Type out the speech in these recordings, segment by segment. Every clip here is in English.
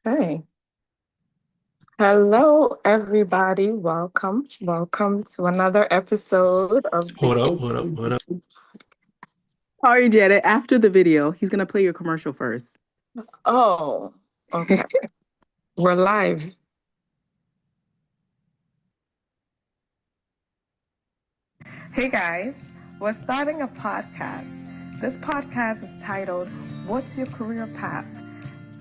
Hey. Hello, everybody. Welcome to another episode of the What up? ACGC. Sorry, Janet. After the video, he's gonna play your commercial first. Oh, okay. We're live. Hey guys, we're starting a podcast. This podcast is titled, What's Your Career Path?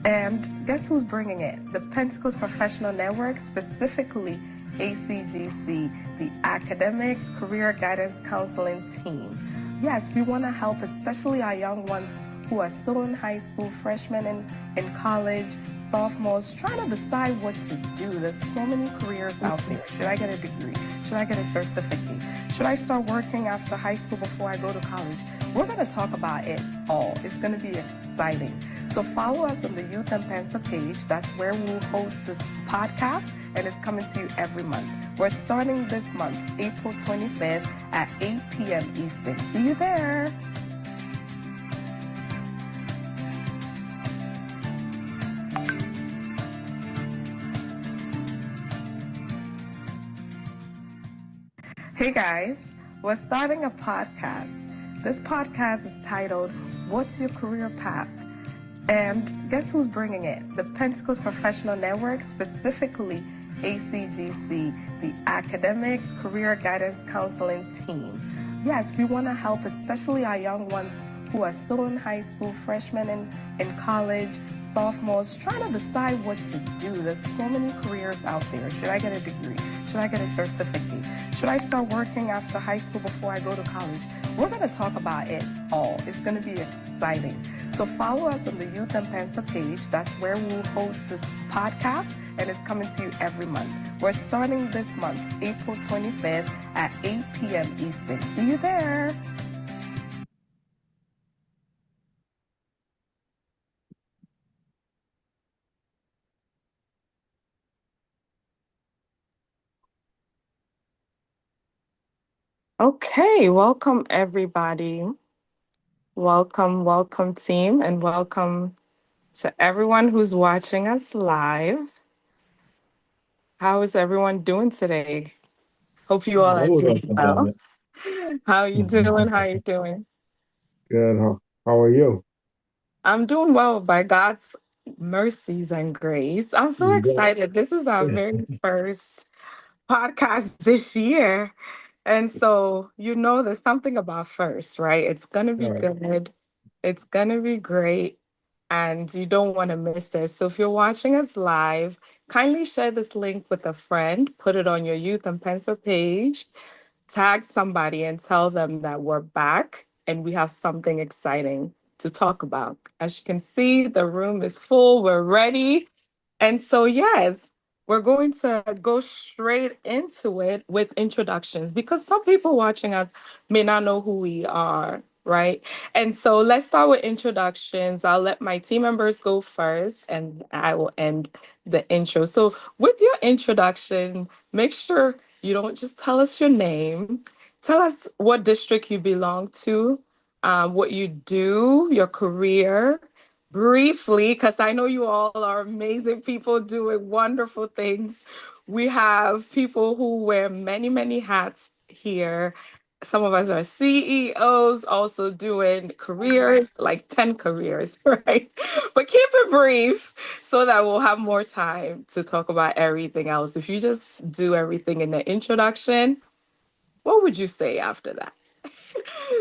And guess who's bringing it? The Pentacles Professional Network, specifically ACGC, the Academic Career Guidance Counseling Team. Yes, we want to help, especially our young ones who are still in high school, freshmen in college, sophomores, trying to decide what to do. There's so many careers out there. Should I get a degree? Should I get a certificate? Should I start working after high school before I go to college? We're going to talk about it all. It's going to be exciting. So follow us on the Youth and Pensa page. That's where we'll host this podcast, and it's coming to you every month. We're starting this month, April 25th at 8 p.m. Eastern. See you there. Hey guys, we're starting a podcast. This podcast is titled, What's Your Career Path? And guess who's bringing it? The Pentacles Professional Network, specifically ACGC, the Academic Career Guidance Counseling Team. Yes, we want to help, especially our young ones who are still in high school, freshmen in college, sophomores, trying to decide what to do. There's so many careers out there. Should I get a degree? Should I get a certificate? Should I start working after high school before I go to college? We're going to talk about it all. It's going to be exciting. So follow us on the Youth and Pensa page. That's where we'll host this podcast, and it's coming to you every month. We're starting this month, April 25th at 8 p.m. Eastern. See you there. Okay, welcome everybody. Welcome team, and welcome to everyone who's watching us live. How is everyone doing today? Hope you all are doing well. How are you doing? How are you doing? Good. How are you? I'm doing well by God's mercies and grace. I'm so Yeah. excited. This is our very first podcast this year. And so, there's something about first, right? It's going to be All right. good. It's going to be great. And you don't want to miss it. So if you're watching us live, kindly share this link with a friend, put it on your Youth and Pencil page, tag somebody and tell them that we're back and we have something exciting to talk about. As you can see, the room is full. We're ready. And so, yes, we're going to go straight into it with introductions because some people watching us may not know who we are, right? And so let's start with introductions. I'll let my team members go first and I will end the intro. So, with your introduction, make sure you don't just tell us your name. Tell us what district you belong to, what you do, your career, briefly, because I know you all are amazing people doing wonderful things. We have people who wear many, many hats here. Some of us are CEOs, also doing careers, like 10 careers, right? But keep it brief so that we'll have more time to talk about everything else. If you just do everything in the introduction, what would you say after that?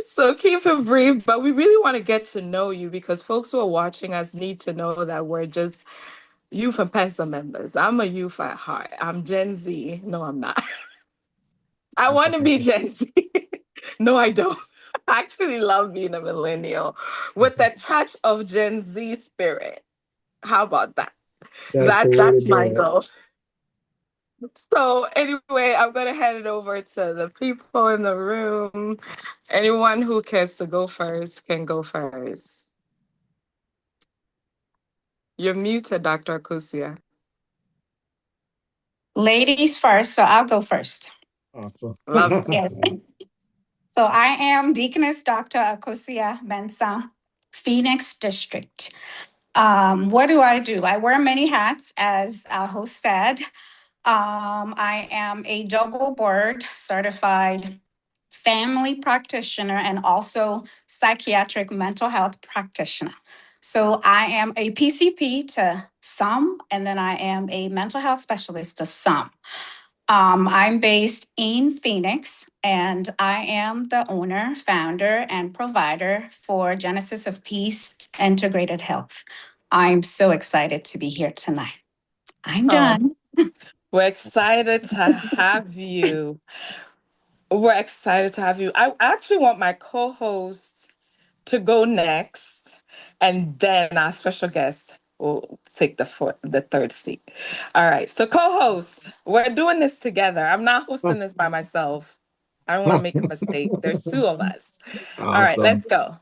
So keep it brief, but we really want to get to know you because folks who are watching us need to know that we're just youth and pencil members. I'm a youth at heart. I'm Gen Z. No, I'm not. I want to be Gen Z. No, I don't. I actually love being a millennial with a touch of Gen Z spirit. How about that? That's the way to That's do my it. goal. So anyway, I'm gonna hand it over to the people in the room. Anyone who cares to go first can go first. You're muted, Dr. Akusia. Ladies first, so I'll go first. Awesome. Love that. Yes. So I am Deaconess Dr. Akosia Mensah, Phoenix District. What do? I wear many hats, as our host said. I am a double board certified family practitioner and also psychiatric mental health practitioner. So I am a PCP to some, and then I am a mental health specialist to some. I'm based in Phoenix, and I am the owner, founder, and provider for Genesis of Peace Integrated Health. I'm so excited to be here tonight. I'm Oh, done. we're excited to have you. We're excited to have you. I actually want my co-host to go next, and then our special guest will take the third seat. All right. So, co-host, we're doing this together. I'm not hosting this by myself. I don't want to make a mistake. There's two of us. All right, Awesome. let's go.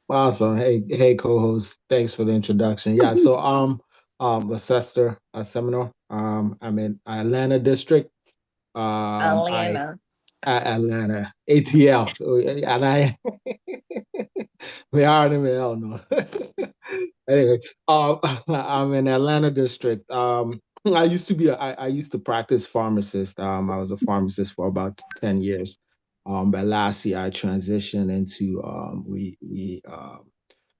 Awesome. Hey, co-host. Thanks for the introduction. Yeah, so Leicester Seminole. I'm in Atlanta district. I Atlanta. Atlanta ATL, and I we already may all know. Anyway, I'm in Atlanta district. I used to practice pharmacist. I was a pharmacist for about 10 years. But last year I transitioned into we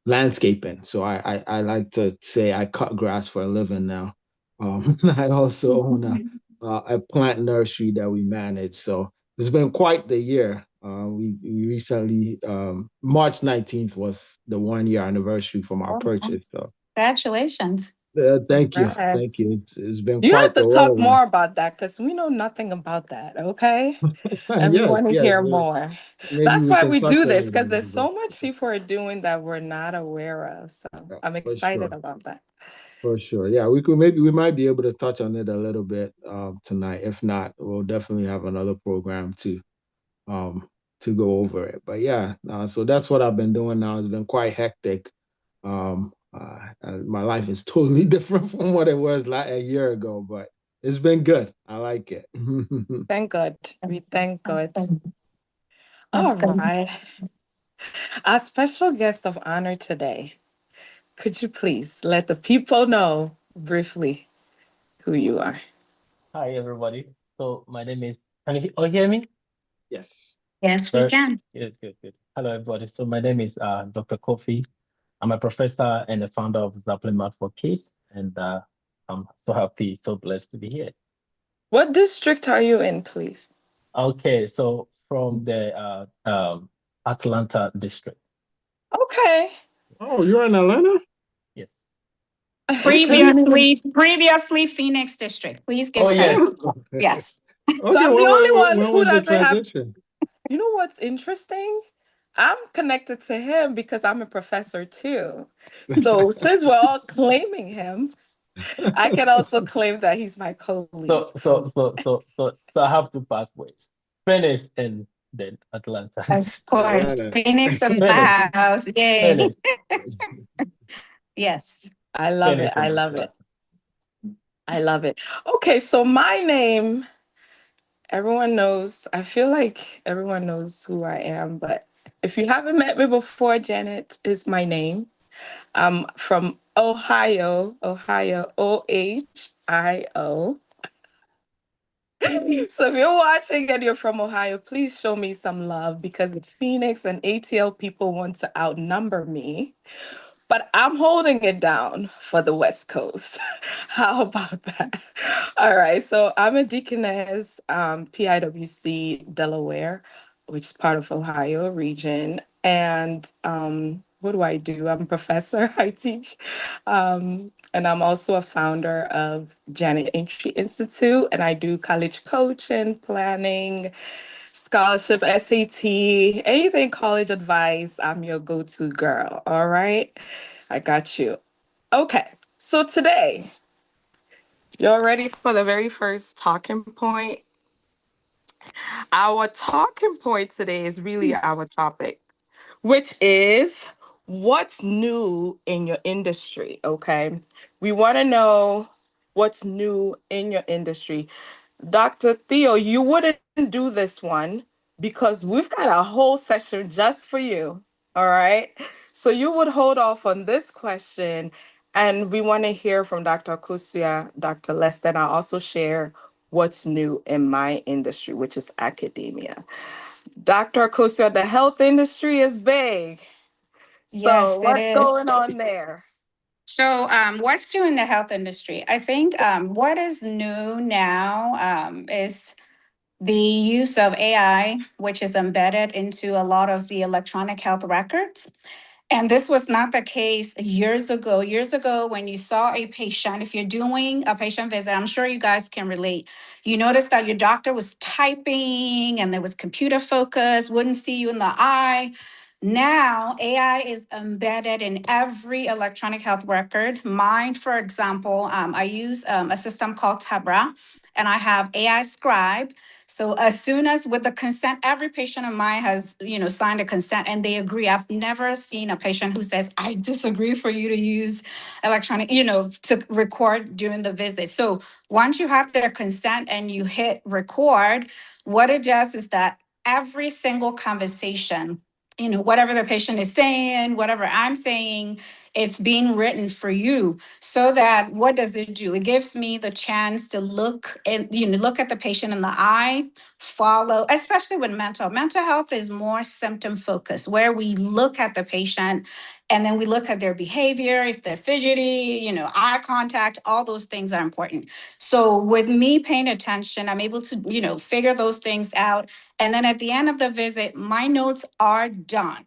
landscaping. So I like to say I cut grass for a living now. I also own a plant nursery that we manage. So it's been quite the year. We recently March 19th was the 1 year anniversary from our Oh, purchase. nice. So Congratulations. thank Congrats. you. It's been You have quite to the talk whirlwind. more about that because we know nothing about that, okay? And we Yes, want to yes. hear more. Maybe That's we why can we touch do on this it a because there's little bit. so much people are doing that we're not aware of. So Yeah, I'm for excited sure. about that. For sure. Yeah, we might be able to touch on it a little bit tonight. If not, we'll definitely have another program um to go over it. But yeah, so that's what I've been doing now. It's been quite hectic. My life is totally different from what it was like a year ago, but it's been good. I like it. Thank God. We thank God. That's All good. right. Our special guest of honor today, could you please let the people know briefly who you are? Hi, everybody. So my name is, can you all hear me? Yes. Yes, we Very can. good, good, good. Hello, everybody. So my name is Dr. Kofi. I'm a professor and the founder of Zappling Math for Kids, and I'm so happy, so blessed to be here. What district are you in, please? Okay, so from the Atlanta district. Okay. Oh, you're in Atlanta? Yes. Okay. Previously Phoenix District. Please Oh, give credit. yes. Oh, Yes. So okay. I'm the only one When who was the doesn't have. transition? You know what's interesting? I'm connected to him because I'm a professor too. So since we're all claiming him, I can also claim that he's my colleague. So I have two pathways, Phoenix and then Atlanta. Of course. Atlanta. Phoenix in the Phoenix, house. Yay. Phoenix, Yes. I love it. Phoenix I and love it. Atlanta. I love it. Okay, so my name, everyone knows, I feel like everyone knows who I am, but if you haven't met me before, Janet is my name. I'm from Ohio, Ohio, Ohio. So if you're watching and you're from Ohio, please show me some love because the Phoenix and ATL people want to outnumber me. But I'm holding it down for the West Coast. How about that? All right. So I'm a deaconess, PIWC Delaware, which is part of Ohio region. And what do I do? I'm a professor. I teach. And I'm also a founder of Janet Entry Institute. And I do college coaching, planning, scholarship, SAT, anything college advice. I'm your go to girl. All right. I got you. Okay. So today, you're ready for the very first talking point. Our talking point today is really our topic, which is what's new in your industry. Okay. We want to know what's new in your industry. Dr. Theo, you wouldn't do this one because we've got a whole session just for you. All right. So you would hold off on this question And we want to hear from Dr. Kusia, Dr. Lester, and I'll also share what's new in my industry, which is academia. Dr. Kusia, the health industry is big. So Yes, it what's is. going on there? So, what's new in the health industry? I think what is new now is the use of AI, which is embedded into a lot of the electronic health records. And this was not the case years ago. Years ago, when you saw a patient, if you're doing a patient visit, I'm sure you guys can relate. You noticed that your doctor was typing and there was computer focus, wouldn't see you in the eye. Now, AI is embedded in every electronic health record. Mine, for example, I use a system called Tabra, and I have AI Scribe. So as soon as with the consent, every patient of mine has, signed a consent and they agree. I've never seen a patient who says, I disagree for you to use electronic, to record during the visit. So once you have their consent and you hit record, what it does is that every single conversation, whatever the patient is saying, whatever I'm saying, it's being written for you so that what does it do? It gives me the chance to look and look at the patient in the eye, follow, especially with mental health is more symptom focused, where we look at the patient and then we look at their behavior, if they're fidgety, eye contact, all those things are important. So with me paying attention, I'm able to, figure those things out. And then at the end of the visit, my notes are done.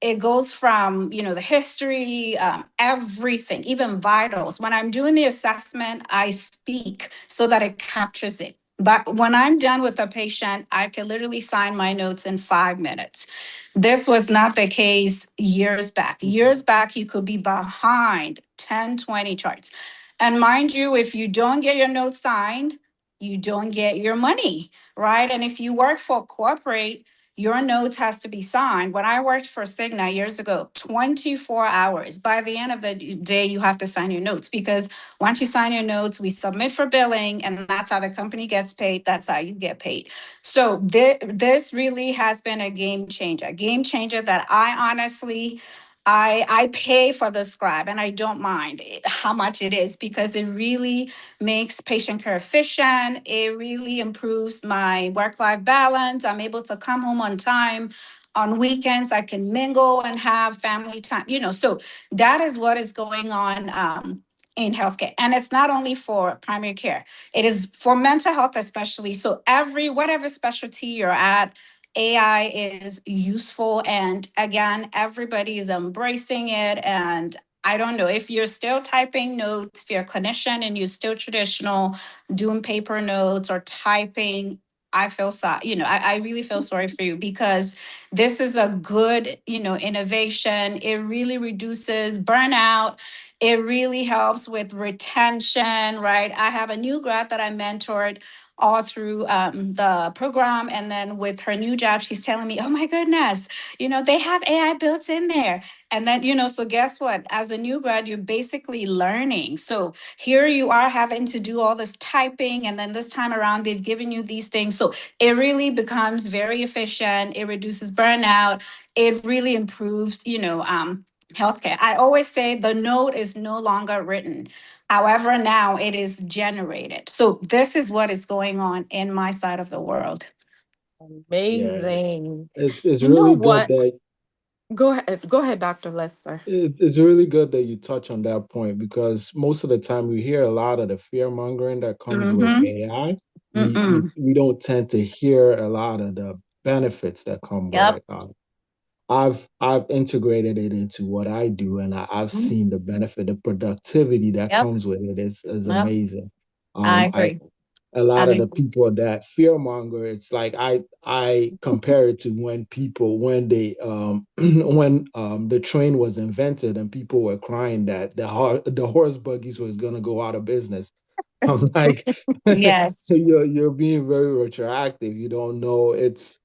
It goes from the history, everything, even vitals. When I'm doing the assessment, I speak so that it captures it. But when I'm done with a patient, I can literally sign my notes in 5 minutes. This was not the case years back. Years back, you could be behind 10, 20 charts. And mind you, if you don't get your notes signed, you don't get your money, right? And if you work for corporate, your notes has to be signed. When I worked for Cigna years ago, 24 hours. By the end of the day, you have to sign your notes because once you sign your notes, we submit for billing, and that's how the company gets paid. That's how you get paid. So this really has been a game changer that I honestly, I pay for the scribe and I don't mind how much it is because it really makes patient care efficient. It really improves my work-life balance. I'm able to come home on time. On weekends, I can mingle and have family time, so that is what is going on in healthcare. And it's not only for primary care, it is for mental health, especially. So whatever specialty you're at, AI is useful. And again, everybody is embracing it. And I don't know if you're still typing notes, if you're a clinician and you're still traditional, doing paper notes or typing, I feel sorry, I really feel sorry for you because this is a good, innovation. It really reduces burnout. It really helps with retention, right? I have a new grad that I mentored all through the program. And then with her new job, she's telling me, oh my goodness, they have AI built in there. And then, so guess what? As a new grad, you're basically learning. So here you are having to do all this typing. And then this time around, they've given you these things. So it really becomes very efficient. It reduces burnout. It really improves, healthcare. I always say the note is no longer written. However, now it is generated. So this is what is going on in my side of the world. Yeah, Amazing. it's You know really good what? that Go ahead, Dr. Lester. it's really good that you touch on that point because most of the time we hear a lot of the fear mongering that comes with Mm-hmm. AI. We Mm-mm. we don't tend to hear a lot of the benefits that come with Yep. it. I've integrated it into what I do, and I've Mhm. seen the benefit, the productivity that Yep. comes with it is Yep. amazing. I I agree. a lot I of the agree. people that fear monger, it's like I compare it to when they when the train was invented and people were crying that the horse buggies was gonna go out of business. I'm like, Yes. you're being very retroactive. You don't know it's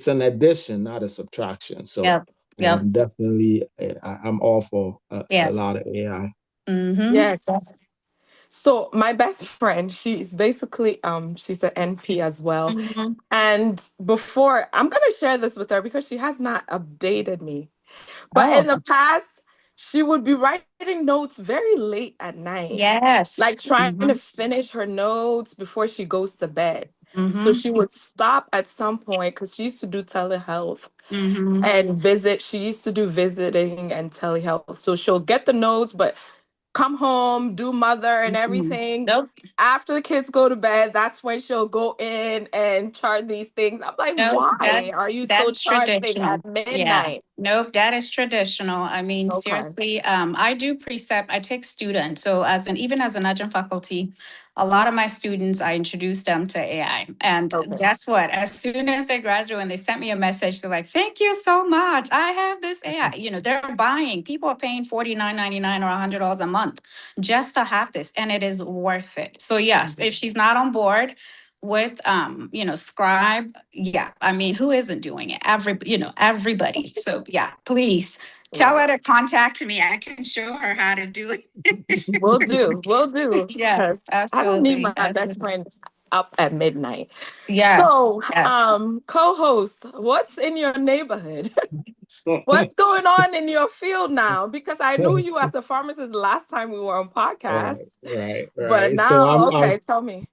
an addition, not a subtraction. So Yep. Yep. definitely, I'm all for a Yes. lot of AI. Mm-hmm. Yep. Yes. So my best friend, she's basically she's an NP as well. Mm-hmm. And before, I'm gonna share this with her because she has not updated me. But in Oh. the past, she would be writing notes very late at night, Yes. like trying to Mm-hmm. finish her notes before she goes to bed. So Mm-hmm. she would stop at some point because she used to do telehealth Mm-hmm. and visit. She used to do visiting and telehealth. So she'll get the notes, but come home, do mother and everything. Nope. After the kids go to bed, that's when she'll go in and chart these things. I'm like, Nope. why are you still That's charting traditional. at Yeah. midnight? Nope, that is traditional. I mean, Okay. seriously, I do precept, I take students. So even as an adjunct faculty, a lot of my students, I introduce them to AI. And Okay. guess what? As soon as they graduate and they sent me a message, they're like, thank you so much. I have this AI. They're buying. People are paying $49.99 or $100 a month just to have this. And it is worth it. So yes, if she's not on board with Scribe, yeah, I mean, who isn't doing it? Everybody. So yeah, please tell Love her it. to contact me. I can show her how to do it. We'll do. We'll do. Yeah, Because I don't need absolutely, my best absolutely. friend up at midnight. Yes, So, yes. co-host, what's in your neighborhood? What's going on in your field now? Because I knew you as a pharmacist the last time we were on Right, podcast, right, but right. So now, okay, tell me.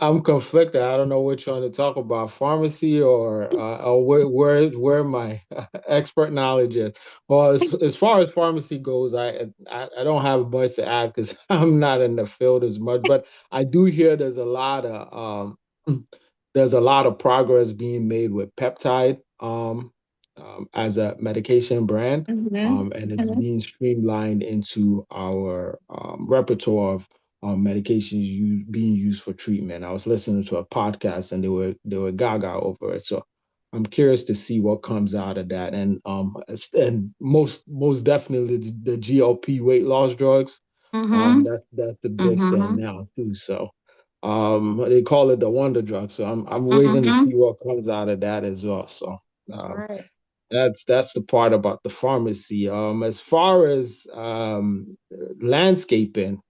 I'm conflicted. I don't know which one to talk about, pharmacy or where my expert knowledge is. Well, as far as pharmacy goes, I don't have much to add because I'm not in the field as much. But I do hear there's a lot of progress being made with peptide as a medication brand, Mm-hmm. and it's Mm-hmm. being streamlined into our repertoire of medications being used for treatment. I was listening to a podcast and they were gaga over it. So I'm curious to see what comes out of that. And most definitely the GLP weight loss drugs. Mm-hmm. That's the big thing Mm-hmm. now too. So they call it the wonder drug. So I'm waiting to Mm-hmm. see what comes out of that as well. So That's um, right. that's the part about the pharmacy. As far as landscaping,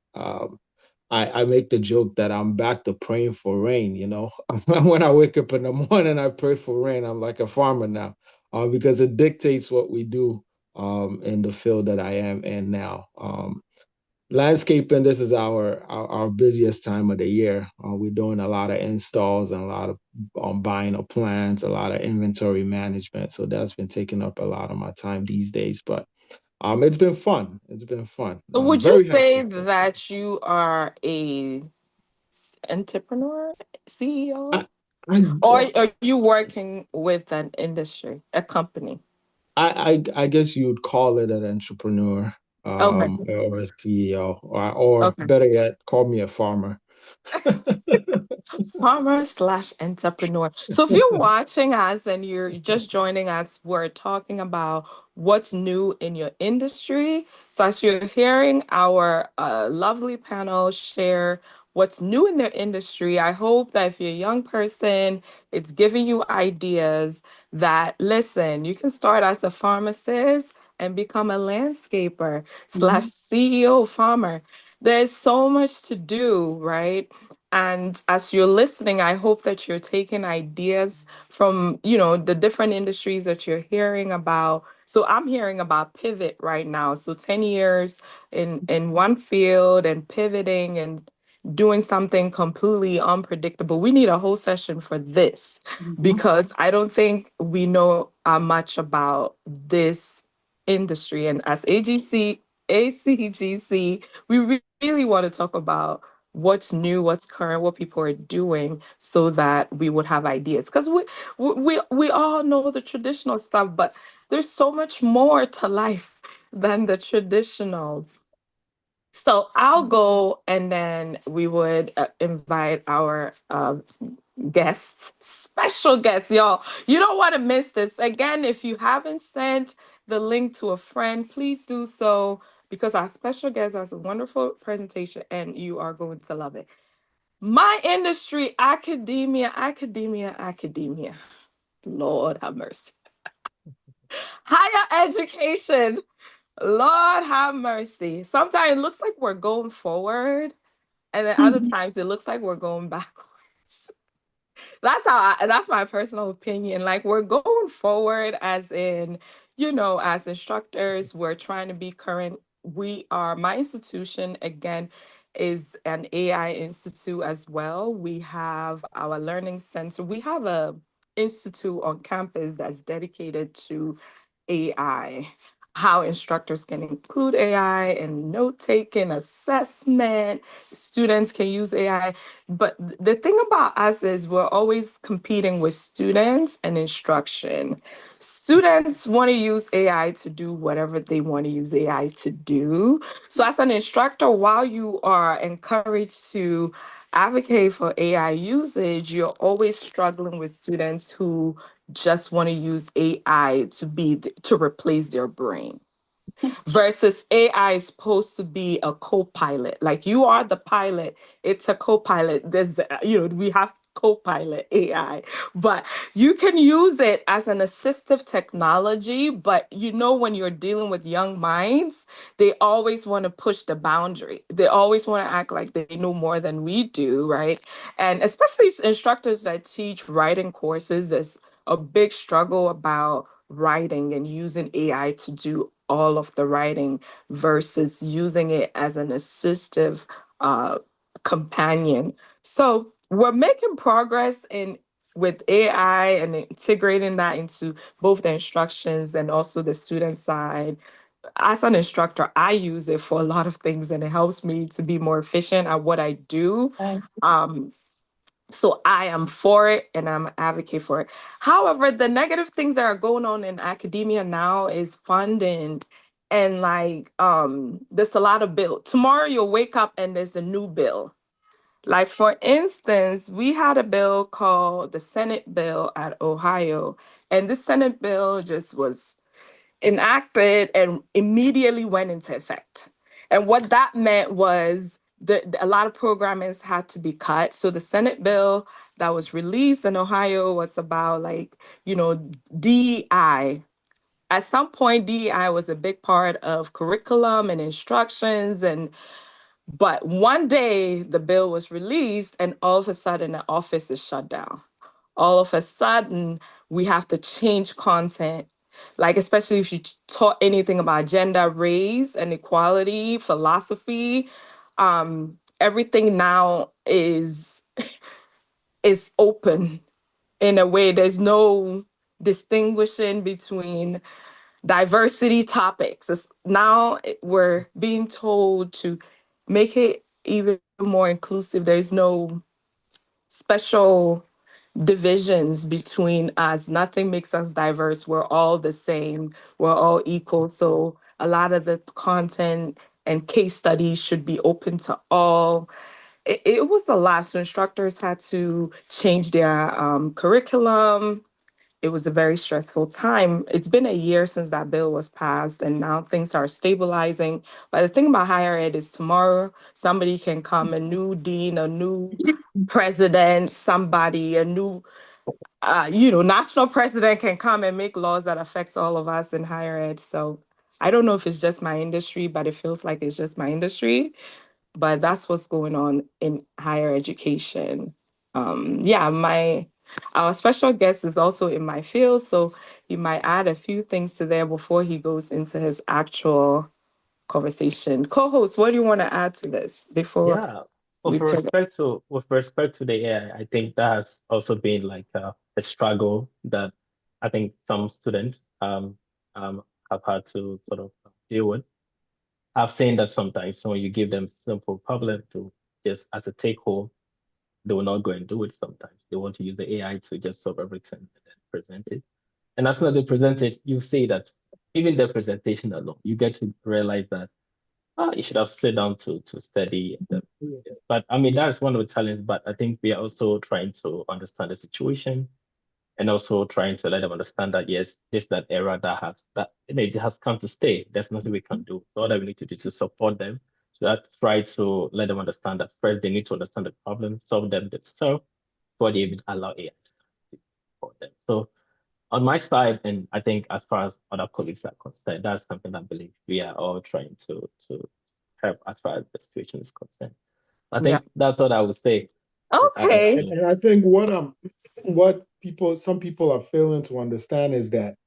I make the joke that I'm back to praying for rain. When I wake up in the morning, I pray for rain. I'm like a farmer now, because it dictates what we do in the field that I am in now. Landscaping, this is our busiest time of the year. We're doing a lot of installs and a lot of buying of plants, a lot of inventory management. So that's been taking up a lot of my time these days. But it's been fun. It's been fun. So I'm would you very happy say so far. that you are a entrepreneur, CEO, I, I, or are you working with an industry, a company? I guess you'd call it an entrepreneur, Okay. or a CEO, or Okay. better yet, call me a farmer. Farmer slash entrepreneur. So if you're watching us and you're just joining us, we're talking about what's new in your industry. So as you're hearing our lovely panel share what's new in their industry, I hope that if you're a young person, it's giving you ideas that, listen, you can start as a pharmacist and become a landscaper slash Mm-hmm. CEO farmer. There's so much to do, right? And as you're listening, I hope that you're taking ideas from, the different industries that you're hearing about. So I'm hearing about pivot right now. So 10 years in one field and pivoting and doing something completely unpredictable. We need a whole session for this Mm-hmm. because I don't think we know much about this industry. And as ACGC, we really want to talk about what's new, what's current, what people are doing, so that we would have ideas. Because we all know the traditional stuff, but there's so much more to life than the traditional. So I'll go, and then we would invite our guests, special guests, y'all. You don't want to miss this. Again, if you haven't sent the link to a friend, please do so because our special guest has a wonderful presentation and you are going to love it. My industry, academia, academia, academia. Lord have mercy. Higher education. Lord have mercy. Sometimes it looks like we're going forward, and then other times it looks like we're going backwards. That's my personal opinion. Like we're going forward as in, as instructors, we're trying to be current. My institution, again, is an AI institute as well. We have our learning center. We have a institute on campus that's dedicated to AI, how instructors can include AI in note taking, assessment, students can use AI. But the thing about us is we're always competing with students and instruction. Students want to use AI to do whatever they want to use AI to do. So, as an instructor, while you are encouraged to advocate for AI usage, you're always struggling with students who just want to use AI to replace their brain versus AI is supposed to be a co-pilot. Like you are the pilot, it's a co-pilot. We have co-pilot AI, but you can use it as an assistive technology. But when you're dealing with young minds, they always want to push the boundary. They always want to act like they know more than we do, right? And especially instructors that teach writing courses, there's a big struggle about writing and using AI to do all of the writing versus using it as an assistive uh, companion. So we're making progress in with AI and integrating that into both the instructions and also the student side. As an instructor, I use it for a lot of things and it helps me to be more efficient at what I do. Right. So I am for it and I'm an advocate for it. However, the negative things that are going on in academia now is funding and there's a lot of bill. Tomorrow you'll wake up and there's a new bill. Like for instance, we had a bill called the Senate bill at Ohio, and this Senate bill just was enacted and immediately went into effect. And what that meant was a lot of programming had to be cut. So the Senate bill that was released in Ohio was about DEI. At some point, DEI was a big part of curriculum and instructions, but one day the bill was released and all of a sudden the office is shut down. All of a sudden we have to change content, like especially if you taught anything about gender, race, and equality, philosophy. Everything now is open in a way. There's no distinguishing between diversity topics. Now we're being told to make it even more inclusive. There's no special divisions between us. Nothing makes us diverse. We're all the same. We're all equal. So a lot of the content and case studies should be open to all. It was a lot. So instructors had to change their curriculum. It was a very stressful time. It's been a year since that bill was passed, and now things are stabilizing. But the thing about higher ed is tomorrow somebody can come, a new dean, a new president, somebody, a new, national president can come and make laws that affects all of us in higher ed. So I don't know if it's just my industry, but it feels like it's just my industry. But that's what's going on in higher education. Yeah, our special guest is also in my field, so he might add a few things to there before he goes into his actual conversation. Co-host, what do you want to add to this before Yeah, we pivot? with respect to the AI, I think that has also been like a struggle that I think some students have had to sort of deal with. I've seen that sometimes when you give them simple problem to just as a take home, they will not go and do it sometimes. They want to use the AI to just solve everything and then present it. And as soon as they present it, you see that even the presentation alone, you get to realize that you should have slid down to study. But I mean, that's one of the challenges. But I think we are also trying to understand the situation and also trying to let them understand that yes, this that era it has come to stay. There's nothing we can do. So all that we need to do is to support them. So that try to let them understand that first they need to understand the problem, solve them themselves before they even allow AI to support them. So on my side, and I think as far as other colleagues are concerned, that's something I believe we are all trying to help as far as the situation is concerned. I Yeah. think that's what I would say to add Yeah, up Okay. to. and I think what some people are failing to understand is that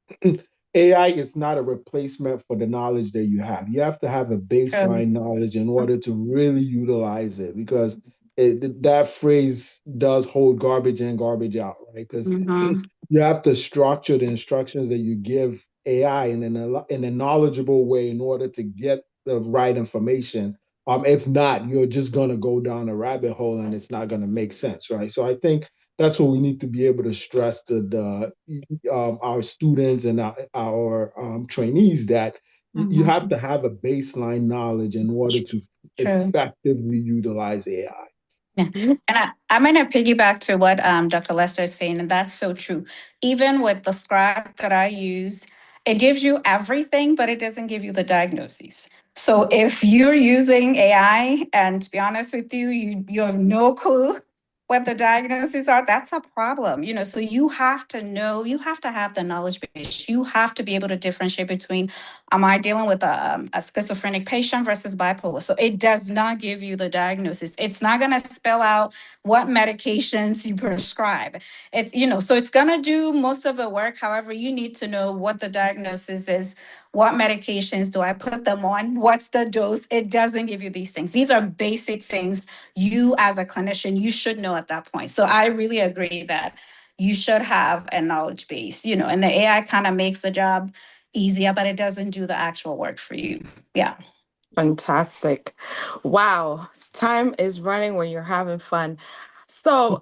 AI is not a replacement for the knowledge that you have. You have to have a True. baseline knowledge in order to really utilize it, because that phrase does hold garbage in, garbage out, right? Because Mm-hmm. you have to structure the instructions that you give AI in a knowledgeable way in order to get the right information. If not, you're just going to go down a rabbit hole and it's not going to make sense, right? So I think that's what we need to be able to stress to the our students and our trainees, that you have Mm-hmm. to have a baseline knowledge in order to True. effectively utilize AI. Yeah. And I'm going to piggyback to what Dr. Lester is saying, and that's so true. Even with the scribe that I use, it gives you everything, but it doesn't give you the diagnoses. So if you're using AI, and to be honest with you, you have no clue what the diagnoses are, that's a problem. So you have to know, you have to have the knowledge base. You have to be able to differentiate between, am I dealing with a schizophrenic patient versus bipolar? So it does not give you the diagnosis. It's not going to spell out what medications you prescribe. So it's going to do most of the work. However, you need to know what the diagnosis is. What medications do I put them on? What's the dose? It doesn't give you these things. These are basic things you as a clinician, you should know at that point. So I really agree that you should have a knowledge base, and the AI kind of makes the job easier, but it doesn't do the actual work for you. Yeah. Fantastic. Wow. Time is running when you're having fun. So,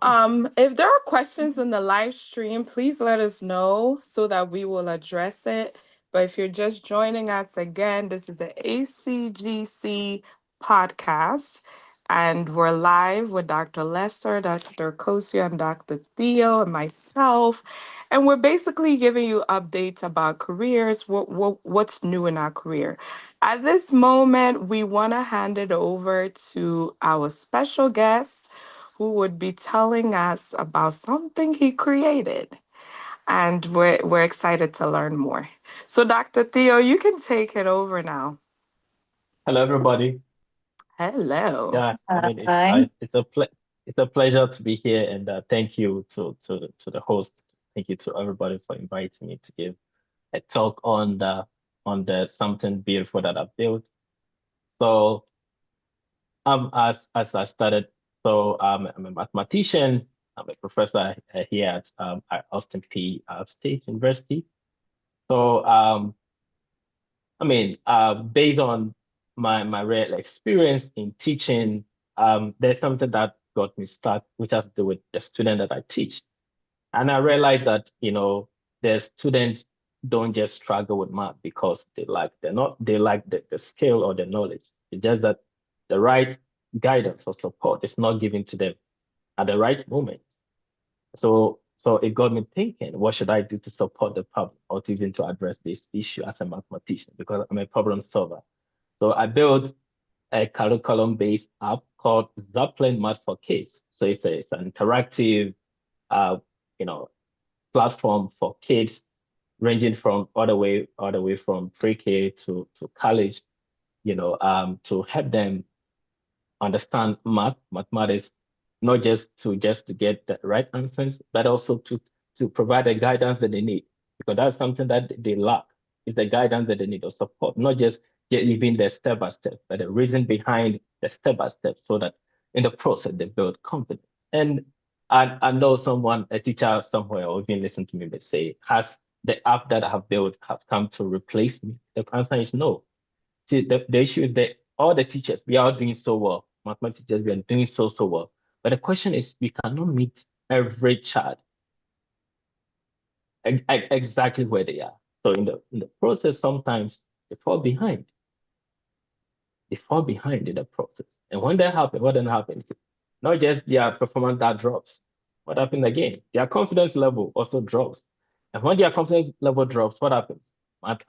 if there are questions in the live stream, please let us know so that we will address it. But if you're just joining us again, this is the ACGC podcast, and we're live with Dr. Lester, Dr. Kosia, and Dr. Theo, and myself. And we're basically giving you updates about careers, what's new in our career. At this moment, we want to hand it over to our special guest who would be telling us about something he created. And we're excited to learn more. So, Dr. Theo, you can take it over now. Hello, everybody. Hello. Yeah, I mean Hi. it's a pleasure to be here, and thank you to the host. Thank you to everybody for inviting me to give a talk on the something beautiful that I've built. So as I started, so I'm a mathematician. I'm a professor here at Austin P State University. So I mean, based on my real experience in teaching, there's something that got me stuck, which has to do with the student that I teach. And I realized that, the students don't just struggle with math because they lack the skill or the knowledge. It's just that the right guidance or support is not given to them at the right moment. So it got me thinking, what should I do to support the problem or to even to address this issue as a mathematician? Because I'm a problem solver. So I built a curriculum-based app called Zappling Math for Kids. So it's an interactive, uh, you know, platform for kids ranging from all the way from pre-K to college, to help them understand mathematics, not just to get the right answers, but also to provide the guidance that they need, because that's something that they lack, is the guidance that they need or support, not just leaving the step by step, but the reason behind the step by step, so that in the process they build confidence. And I know someone, a teacher somewhere, or even listen to me, may say, has the app that I have built have come to replace me? The answer is no. See, the issue is that all the teachers, we are doing so well. Mathematics teachers, we are doing so well. But the question is, we cannot meet every child exactly where they are. So in the process, sometimes they fall behind. They fall behind in the process. And when that happens, what then happens? Not just their performance that drops. What happens again? Their confidence level also drops. And when their confidence level drops, what happens?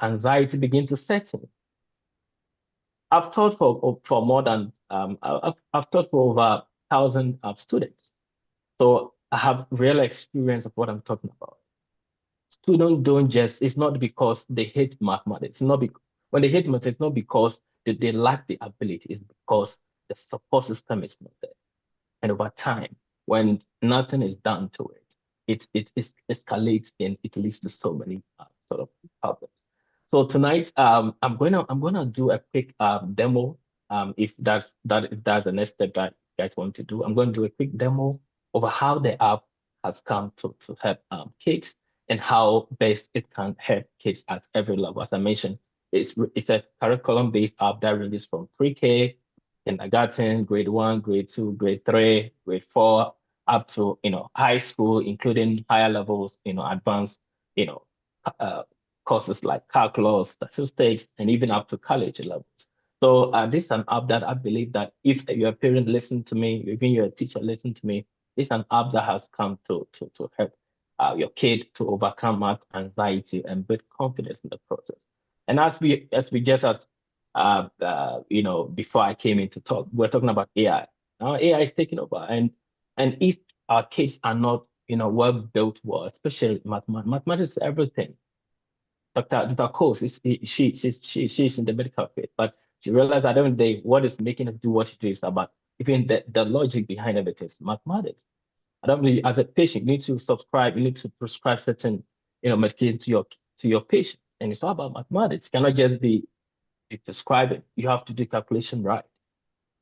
Anxiety begins to set in. I've taught for more than I've taught for over 1,000 students, so I have real experience of what I'm talking about. Students don't just, it's not because they hate mathematics. It's not because when they hate mathematics, it's not because they lack the ability. It's because the support system is not there. And over time, when nothing is done to it, it escalates and it leads to so many sort of problems. So tonight, I'm gonna do a quick demo. If that's the next step that you guys want to do, I'm going to do a quick demo over how the app has come to help kids and how best it can help kids at every level. As I mentioned, it's a curriculum-based app that ranges from pre-K, kindergarten, grade 1, grade 2, grade 3, grade 4, up to high school, including higher levels, advanced, you know, uh, courses like calculus, statistics, and even up to college levels. So this is an app that I believe that if your parent listen to me, even your teacher listen to me, this is an app that has come to help your kid to overcome math anxiety and build confidence in the process. And before I came in to talk, we're talking about AI. Now AI is taking over, and if our kids are not well built, well, especially mathematics is everything. Dr. Coase she's in the medical field, but she realized at the end of the day, what is making her do what she does is about even the logic behind everything is mathematics. I don't believe as a patient, you need to subscribe, you need to prescribe certain medication to your patient. And it's all about mathematics. It cannot just be prescribing. You have to do calculation right.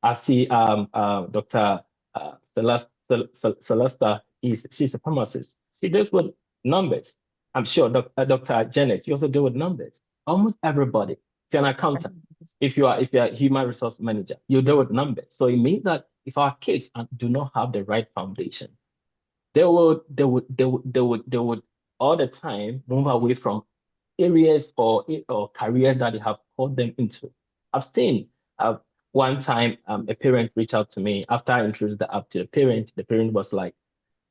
I see Dr. Celesta she's a pharmacist. She deals with numbers. I'm sure Dr. Janet, you also deal with numbers. Almost everybody. If you're an accountant, if you're a human resource manager, you deal with numbers. So it means that if our kids do not have the right foundation, they would all the time move away from areas or careers that they have called them into. I've seen one time a parent reached out to me after I introduced the app to the parent. The parent was like,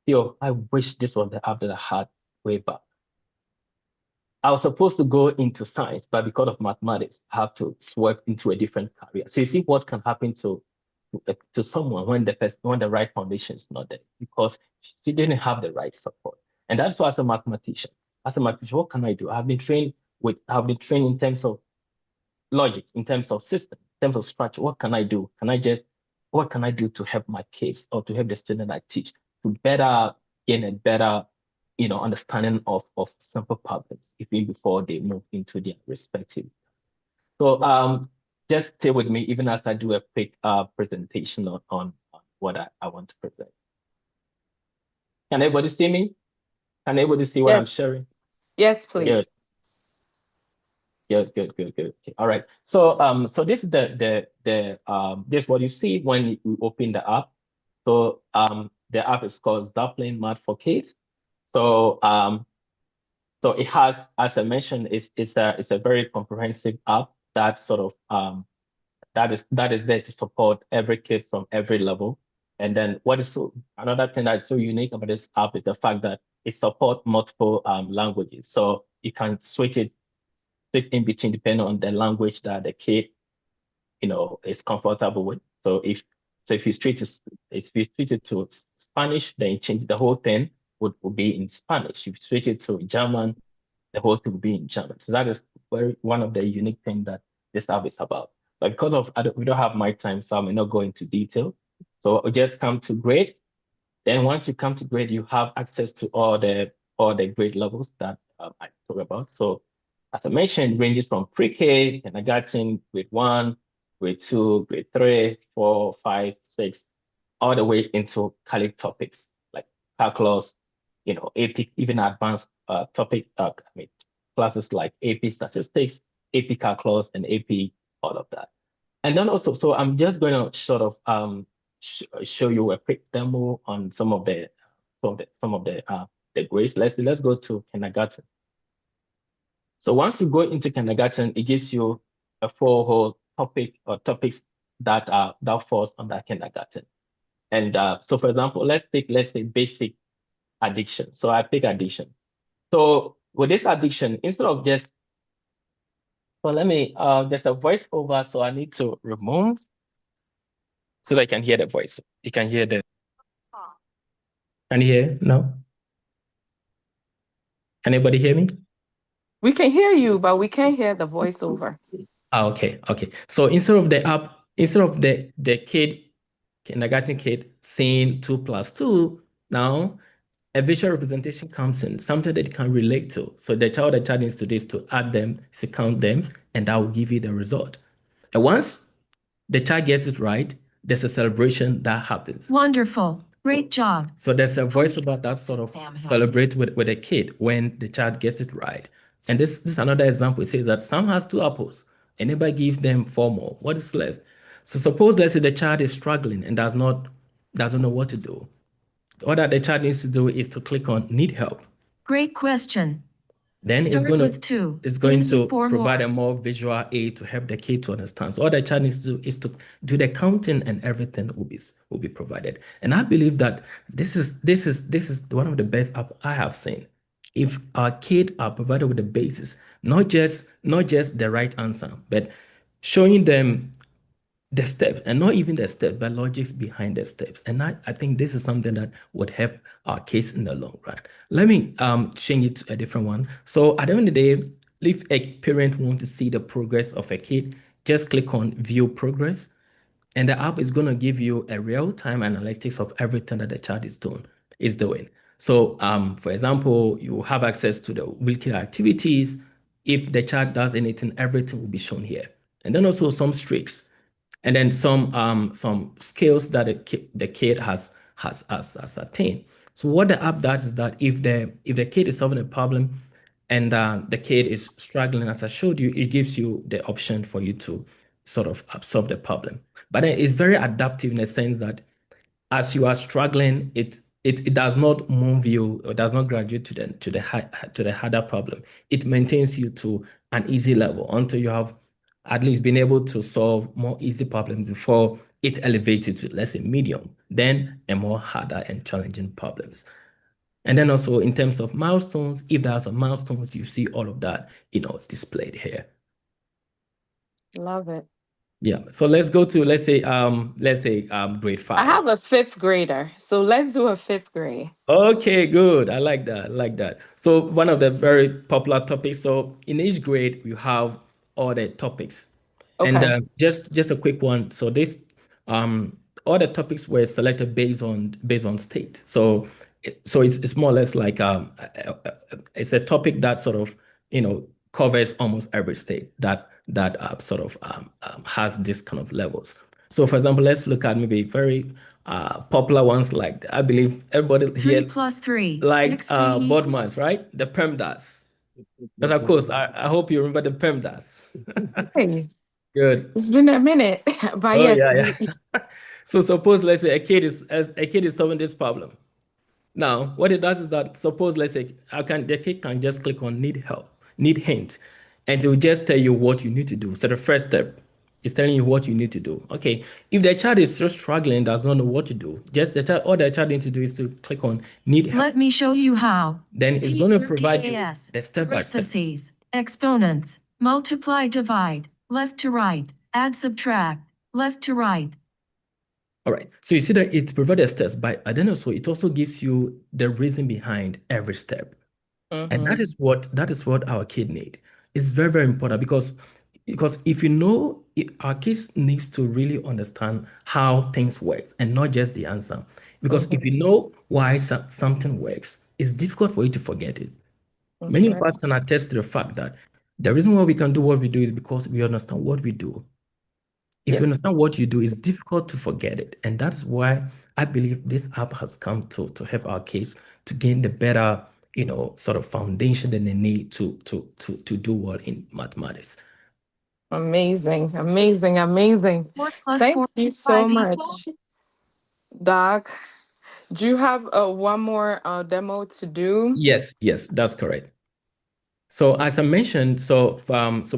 yo, I wish this was the app that I had way back. I was supposed to go into science, but because of mathematics, I have to swerve into a different career. So you see what can happen to someone when the right foundation is not there, because she didn't have the right support. And that's why as a mathematician, what can I do? I've been trained in terms of logic, in terms of system, in terms of structure. What can I do? What can I do to help my kids or to help the student I teach to better gain a better understanding of simple problems, even before they move into their respective. So just stay with me even as I do a quick presentation on what I want to present. Can everybody see me? Can everybody see what I'm sharing? Yes, please. Good. Okay. All right. So this is this is what you see when you open the app. So the app is called Zappling Math for Kids. So so it has, as I mentioned, it's a very comprehensive app that sort of that is there to support every kid from every level. And then another thing that's so unique about this app is the fact that it supports multiple languages. So you can switch in between depending on the language that the kid is comfortable with. So if you switch it to Spanish, then you change the whole thing would be in Spanish. If you switch it to German, the whole thing will be in German. So that is one of the unique things that this app is about. But because we don't have my time, so I may not go into detail. So I'll just come to grade. Then once you come to grade, you have access to all the grade levels that I talk about. So as I mentioned, ranges from pre-K, kindergarten, grade 1, grade 2, grade 3, 4, 5, 6, all the way into college topics like calculus, AP, even advanced topics, classes like AP statistics, AP calculus, and AP, all of that. And then also, so I'm just going to sort of show you a quick demo on some of the grades. Let's go to kindergarten. So once you go into kindergarten, it gives you a full whole topic or topics that falls under kindergarten. And so for example, let's say basic addiction. So I pick addiction. So with this addiction, instead of just, so let me, there's a voiceover, so I need to remove so that I can hear the voice. You can hear can you hear? No? Can anybody hear me? We can hear you, but we can't hear the voiceover. Okay. So instead of the kindergarten kid saying 2 + 2, now a visual representation comes in, something that you can relate to. So the child needs to do is to add them, is to count them, and that will give you the result. And once the child gets it right, there's a celebration that happens. Wonderful. Great job. So there's a voice about that sort of celebrate with a kid when the child gets it right. And this is another example. It says that some has 2 apples. Anybody gives them 4 more. What is left? So suppose, let's say, the child is struggling and doesn't know what to do. All that the child needs to do is to click on need help. Great question. Then Start with 2. it's going to 4 provide more. a more visual aid to help the kid to understand. So all the child needs to do is to do the counting, and everything will be provided. And I believe that this is one of the best app I have seen. If our kids are provided with the basis, not just the right answer, but showing them the steps, and not even the steps, but logics behind the steps. And I think this is something that would help our case in the long run. Let me change it to a different one. So at the end of the day, if a parent wants to see the progress of a kid, just click on view progress. And the app is going to give you a real-time analytics of everything that the child is doing. So for example, you have access to the weekly activities. If the child does anything, everything will be shown here. And then also some streaks. And then some skills that the kid has attained. So what the app does is that if the kid is solving a problem and the kid is struggling, as I showed you, it gives you the option for you to sort of solve the problem. But then it's very adaptive in the sense that as you are struggling, it does not move you or does not graduate to the harder problem. It maintains you to an easy level until you have at least been able to solve more easy problems before it elevates to, let's say, medium, then a more harder and challenging problems. And then also in terms of milestones, if there are some milestones, you see all of that, displayed here. Love it. Yeah. So let's go to, let's say grade 5. I have a 5th grader, so let's do a 5th grade. Okay, good. I like that. So one of the very popular topics. So in each grade, you have all the topics. Okay. And just a quick one. So this all the topics were selected based on state. So it's more or less like it's a topic that sort of covers almost every state that sort of has this kind of levels. So for example, let's look at maybe very popular ones, like I believe everybody 3 here plus 3. like board maths, right? The PEMDAS. But of course, I hope you remember the PEMDAS. Hey, Good. it's been a minute, but Oh, yes. yeah. So suppose, let's say, a kid is solving this problem. Now, what it does is that, suppose, let's say, the kid can just click on need help, need hint, and it will just tell you what you need to do. So the first step is telling you what you need to do. Okay, if the child is still struggling, does not know what to do, all the child needs to do is to click on need help. Let me show you how. Then it's going to provide you PAS, the step-by-step. parentheses, exponents, multiply, divide, left to right, add, subtract, left to right. All right. So you see that it provides steps, but then also it also gives you the reason behind every step. And that is what our kid need. It's very, very important because if you know, our kids needs to really understand how things work and not just the answer. Because if you know why something works, it's difficult for you to forget it. Many of us can attest to the fact that the reason why we can do what we do is because we understand what we do. If you understand what you do, it's difficult to forget it. And that's why I believe this app has come to help our kids to gain the better, sort of foundation that they need to do well in mathematics. Amazing. 4 plus Thank 4 you is so 5 much, equal? Doc. Do you have one more demo to do? Yes, that's correct. So as I mentioned, so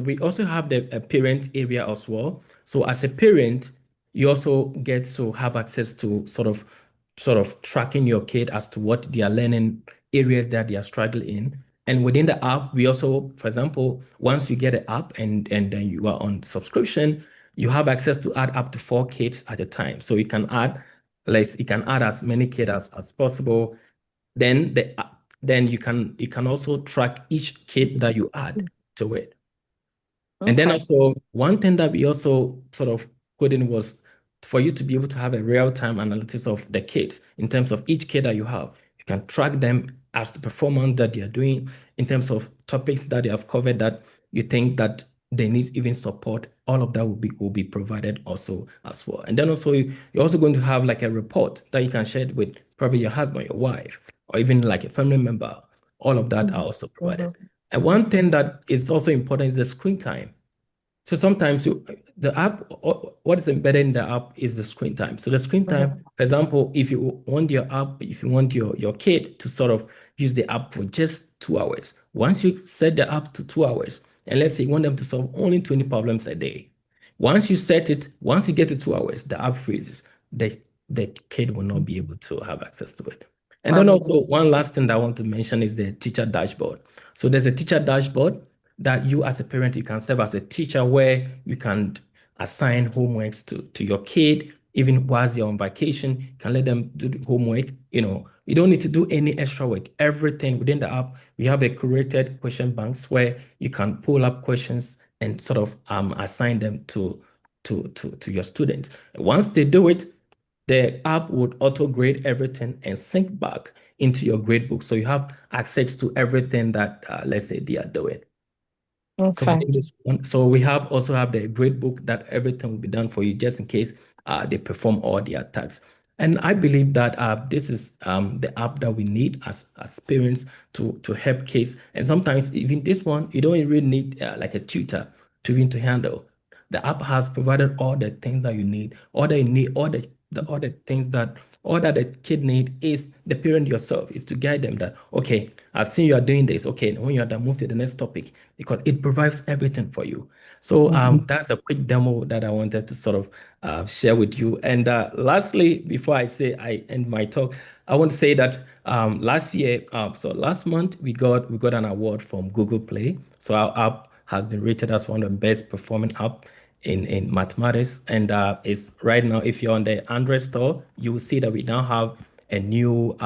we also have the parent area as well. So as a parent, you also get to have access to sort of tracking your kid as to what they are learning, areas that they are struggling in. And within the app, we also, for example, once you get an app and then you are on subscription, you have access to add up to 4 kids at a time. So you can add as many kids as possible. Then you can also track each kid that you add to it. And then also one thing that we also sort of put in was for you to be able to have a real-time analytics of the kids in terms of each kid that you have. You can track them as the performance that they are doing in terms of topics that they have covered that you think that they need even support. All of that will be provided also as well. And then also you're also going to have like a report that you can share with probably your husband, your wife, or even like a family member. All of that are also provided. And one thing that is also important is the screen time. So sometimes the app, what is embedded in the app is the screen time. So the screen time, for example, if you want your app, if you want your kid to sort of use the app for just 2 hours, once you set the app to 2 hours, and let's say you want them to solve only 20 problems a day, once you set it, once you get to 2 hours, the app freezes. The kid will not be able to have access to it. And then also one last thing that I want to mention is the teacher dashboard. So there's a teacher dashboard that you as a parent, you can serve as a teacher where you can assign homeworks to your kid, even whilst they're on vacation, you can let them do the homework. You don't need to do any extra work. Everything within the app, we have a curated question banks where you can pull up questions and sort of assign them to your students. Once they do it, the app would auto grade everything and sync back into your gradebook. So you have access to everything that, let's say, they are doing. So Okay. within this one, so we also have the gradebook that everything will be done for you just in case they perform all the attacks. And I believe that this is the app that we need as parents to help kids. And sometimes even this one, you don't really need like a tutor to even to handle. The app has provided all the things that you need, all that you need, all the things that all that the kid need is the parent yourself is to guide them that, okay, I've seen you are doing this. Okay, when you are done, move to the next topic because it provides everything for you. So that's a quick demo that I wanted to sort of share with you. And lastly, before I end my talk, I want to say that last month we got an award from Google Play. So our app has been rated as one of the best performing app in mathematics. And it's right now, if you're on the Android store, you will see that we now have a new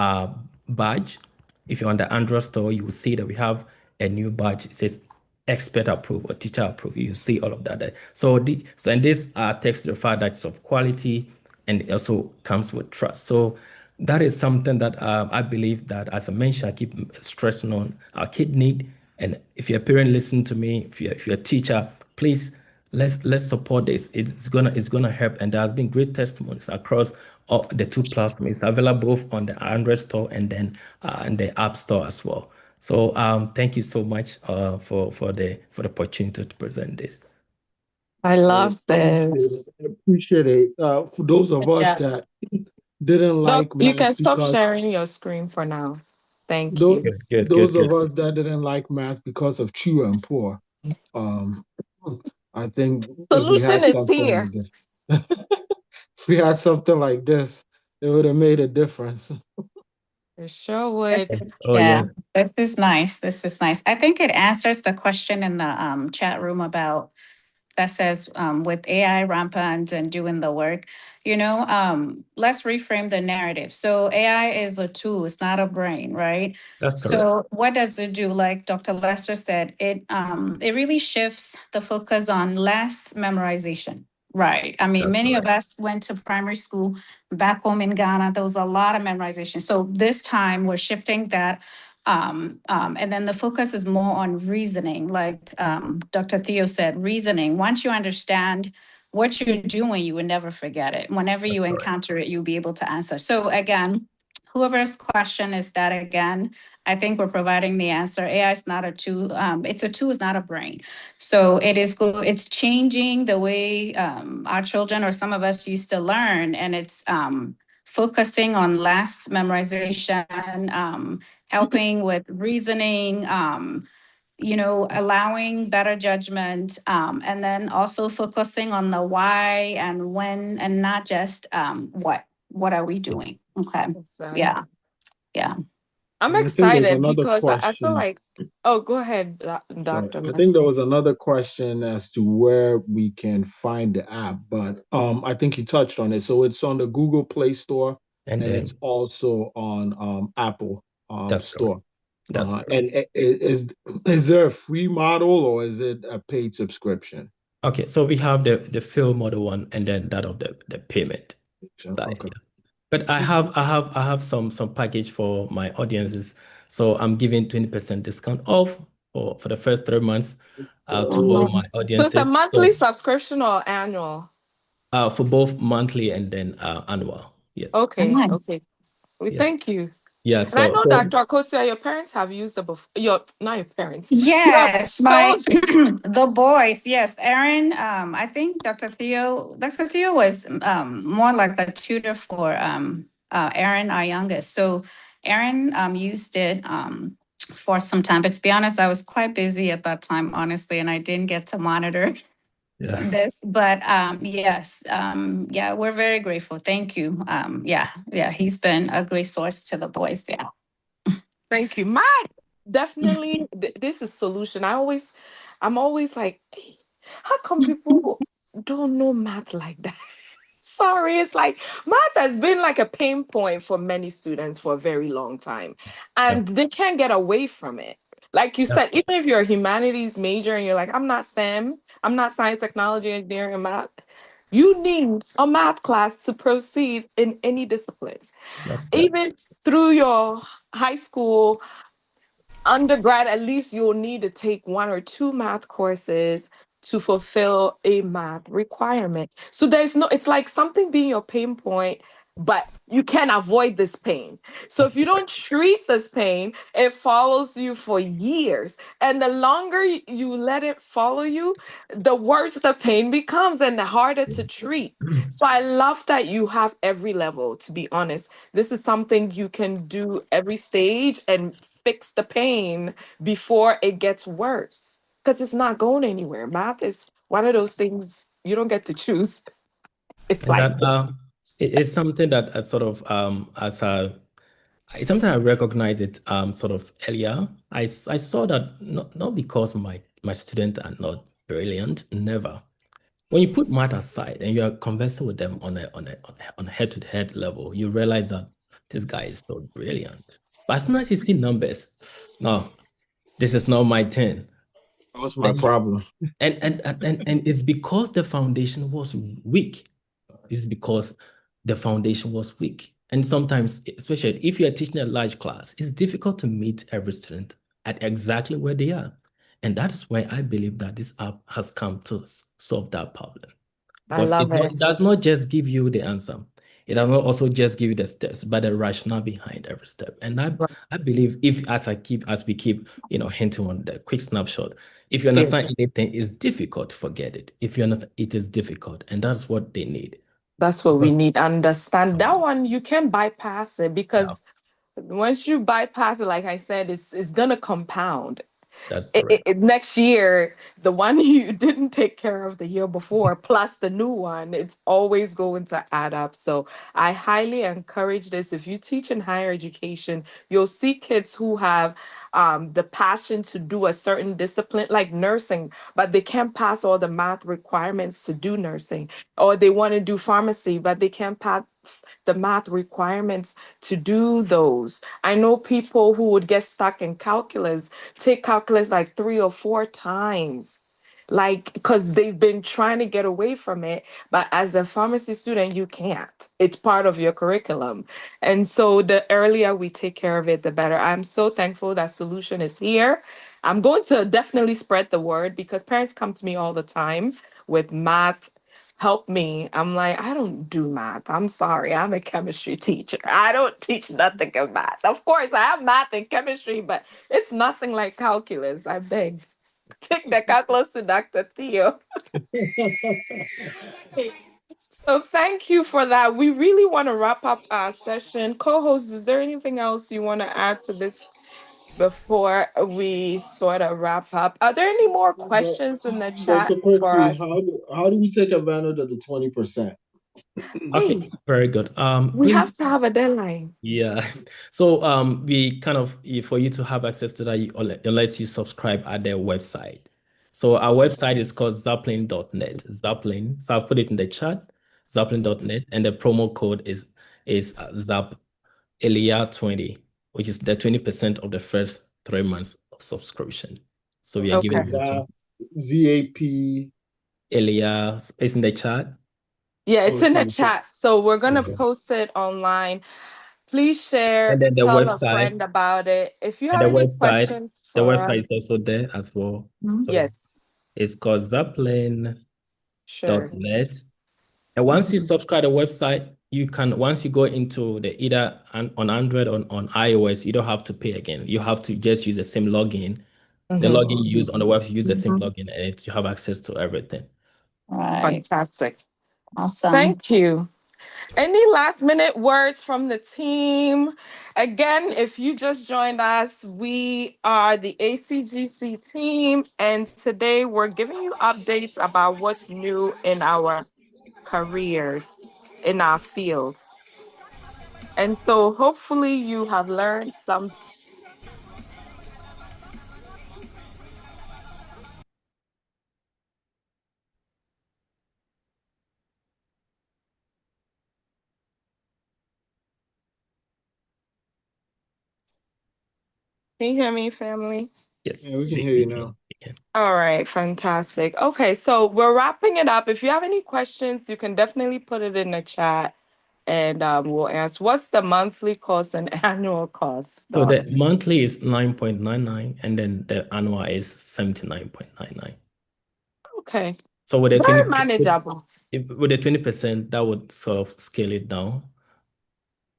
badge. If you're on the Android store, you will see that we have a new badge. It says expert approved or teacher approved. You see all of that there. So and this takes the fact that it's of quality and it also comes with trust. So that is something that I believe that, as I mentioned, I keep stressing on our kid need. And if you're a parent, listen to me. If you're a teacher, please let's support this. It's gonna help. And there has been great testimonies across all the two platforms. It's available both on the Android store and then in the App Store as well. So thank you so much for the opportunity to present this. I love this. I appreciate it. For those of Good us job. that didn't Doc, like you math can stop because sharing your screen for now. Thank those, you. those of us that didn't like math because of chew and pour, um, I think if we Solution had is something here. like this, if we had something like this, it would have made a difference. It sure would. Oh Yeah, yes, this is nice. This is nice. I think it answers the question in the chat room about that says with AI rampant and doing the work, let's reframe the narrative. So AI is a tool, it's not a brain, right? that's correct. So what does it do? Like Dr. Lester said, it really shifts the focus on less memorization. Right. I mean, That's many of correct. us went to primary school back home in Ghana. There was a lot of memorization. So this time we're shifting that and then the focus is more on reasoning, like Dr. Theo said, reasoning. Once you understand what you're doing, you will never forget it. Whenever you That's correct. encounter it, you'll be able to answer. So again, whoever's question is that again, I think we're providing the answer. AI is not a tool. It's a tool, it's not a brain. So it's changing the way our children or some of us used to learn. And it's focusing on less memorization, helping with reasoning, allowing better judgment, and then also focusing on the why and when and not just what. What are we doing? Okay. Exactly. Yeah. Yeah. I'm And I think there's excited another because I feel question. like, oh, go ahead, Sorry, Dr. I think there Lester. was another question as to where we can find the app, but I think you touched on it. So it's on the Google Play Store And and then it's also on Apple that's correct. Store. That's correct. And is there a free model or is it a paid subscription? Okay, so we have the fill model one and then that of the payment side. Okay. But I have some package for my audiences. So I'm giving 20% discount off for the first 3 months to all my So it's a audiences. monthly subscription or annual? For both monthly and then annual. Yes. Okay, Nice. okay. We Yes. thank you. Yeah. And I So know, Dr. Akosia, your parents have used it before. Not your parents. Your Yes, my children. the boys. Yes, Aaron. I think Dr. Theo was more like a tutor for Aaron, our youngest. So Aaron used it for some time. But to be honest, I was quite busy at that time, honestly, and I didn't get to monitor yeah. this. But yes, yeah, we're very grateful. Thank you. Yeah, he's been a great source to the boys. Yeah. Thank you. Definitely, this is solution. I'm always like, hey, how come people don't know math like that? Sorry, it's like math has been like a pain point for many students for a very long time, Yeah. and they can't get away from it. Like you Yeah. said, even if you're a humanities major and you're like, I'm not STEM, I'm not science, technology, engineering, and math, you need a math class to proceed in any disciplines. That's good. Even through your high school undergrad, at least you'll need to take 1 or 2 math courses to fulfill a math requirement. So it's like something being your pain point, but you can't avoid this pain. So if That's you correct. don't treat this pain, it follows you for years. And the longer you let it follow you, the worse the pain becomes and the harder to treat. So I love that you have every level, to be honest. This is something you can do every stage and fix the pain before it gets worse because it's not going anywhere. Math is one of those things you don't get to choose. It's And like that this. it's something that I sort of it's something I recognize it sort of earlier. I saw that not because my students are not brilliant, never. When you put math aside and you are conversing with them on a head-to-head level, you realize that this guy is not brilliant. But as soon as you see numbers, no, this is not my thing. What's my Then problem? and it's because the foundation was weak. It's because the foundation was weak. And sometimes, especially if you're teaching a large class, it's difficult to meet every student at exactly where they are. And that is why I believe that this app has come to solve that problem. I Because love it it. does not just give you the answer. It does not also just give you the steps, but the rationale behind every step. And I believe as we keep, hinting on the quick snapshot, if you Yeah. understand anything, it's difficult to forget it. If you understand, it is difficult. And that's what they need. That's what we Because need. Understand that one, you can bypass it yeah, because once you bypass it, like I said, it's gonna compound. that's correct. Next year, the one you didn't take care of the year before, plus the new one, it's always going to add up. So I highly encourage this. If you teach in higher education, you'll see kids who have the passion to do a certain discipline, like nursing, but they can't pass all the math requirements to do nursing, or they want to do pharmacy, but they can't pass the math requirements to do those. I know people who would get stuck in calculus, take calculus like 3 or 4 times, like because they've been trying to get away from it. But as a pharmacy student, you can't. It's part of your curriculum. And so the earlier we take care of it, the better. I'm so thankful that solution is here. I'm going to definitely spread the word because parents come to me all the time with math. Help me. I'm like, I don't do math. I'm sorry. I'm a chemistry teacher. I don't teach nothing in math. Of course, I have math and chemistry, but it's nothing like calculus. I beg. Take the calculus to Dr. Theo. So thank you for that. We really want to wrap up our session. Co-host, is there anything else you want to add to this before we sort of wrap up? Are there any more questions in the chat Dr. for Percy, us? how do we take advantage of the 20%? Okay, Hey, very good. we Please, have to have a deadline. yeah. So we kind of for you to have access to that, unless you subscribe at their website. So our website is called zappling.net. Zappling. So I'll put it in the chat, zappling.net, and the promo code is Zap Elia 20, which is the 20% of the first 3 months of subscription. So we are giving Okay. it to ZAP. Elia. It's in the chat. Yeah, it's Oh, in the so chat. So we're gonna Okay. post it online. Please share, And then the tell a website, friend about it. If you and have any questions the for website us, is also there as well. So yes, it's called Zappling.net. sure. And once you subscribe to the website, you can, once you go into the either on Android or on iOS, you don't have to pay again. You have to just use the same login. The Mhm. login you use on the website, use the same login, and you have access to everything. Right. Fantastic. Awesome. Thank you. Any last minute words from the team? Again, if you just joined us, we are the ACGC team, and today we're giving you updates about what's new in our careers, in our fields. And so hopefully you have learned something. Can you hear me, family? Yes. yeah, we can hear you now. You can. All right, fantastic. Okay, so we're wrapping it up. If you have any questions, you can definitely put it in the chat and we'll answer. What's the monthly cost and annual cost, So Doc? the monthly is 9.99 and then the annual is 79.99. Okay, So with the very 20 manageable. with the 20%, that would sort of scale it down.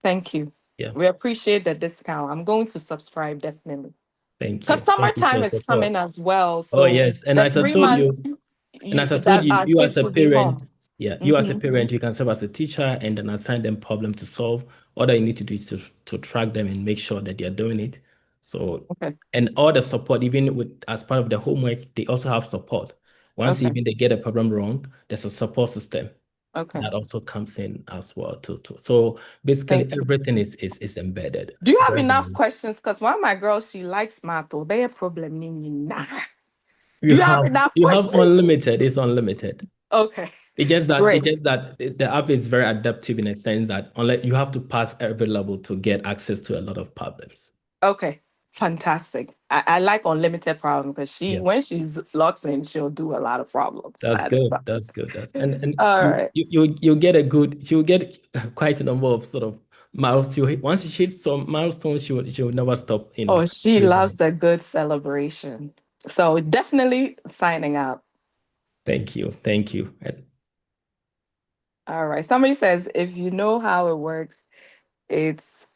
Thank you. Yeah. We appreciate the discount. I'm going to subscribe definitely. Thank Because you. Thank you for summertime your is support. coming as well. Oh So yes. And the as I three told you, months and as I told that you, our you as kids a will be home. parent, you as a Mhm. parent, you can serve as a teacher and then assign them problem to solve. All that you need to do is to track them and make sure that they're doing it. So, Okay. and all the support, even with as part of the homework, they also have support. Once Okay. even they get a problem wrong, there's a support system Okay. that also comes in as well too. So basically Thank you. everything is embedded. Do you have Very, enough very- questions? Because one of my girls, she likes math. Obey a problem. Nah. You Do you have have enough you have questions? unlimited, it's unlimited. Okay. It's Great. just that the app is very adaptive in a sense that unless you have to pass every level to get access to a lot of problems. Okay. Fantastic. I like unlimited problem because Yeah, when she's locked in, she'll do a lot of problems that's at a good. time. That's good. That's and All right. you get a good you'll get quite a number of sort of milestones. Once she hits some milestones, she'll never stop, Oh, she delivering. loves a good celebration. So definitely signing up. Thank you. Thank you. All right. Somebody says if you know how it works, it's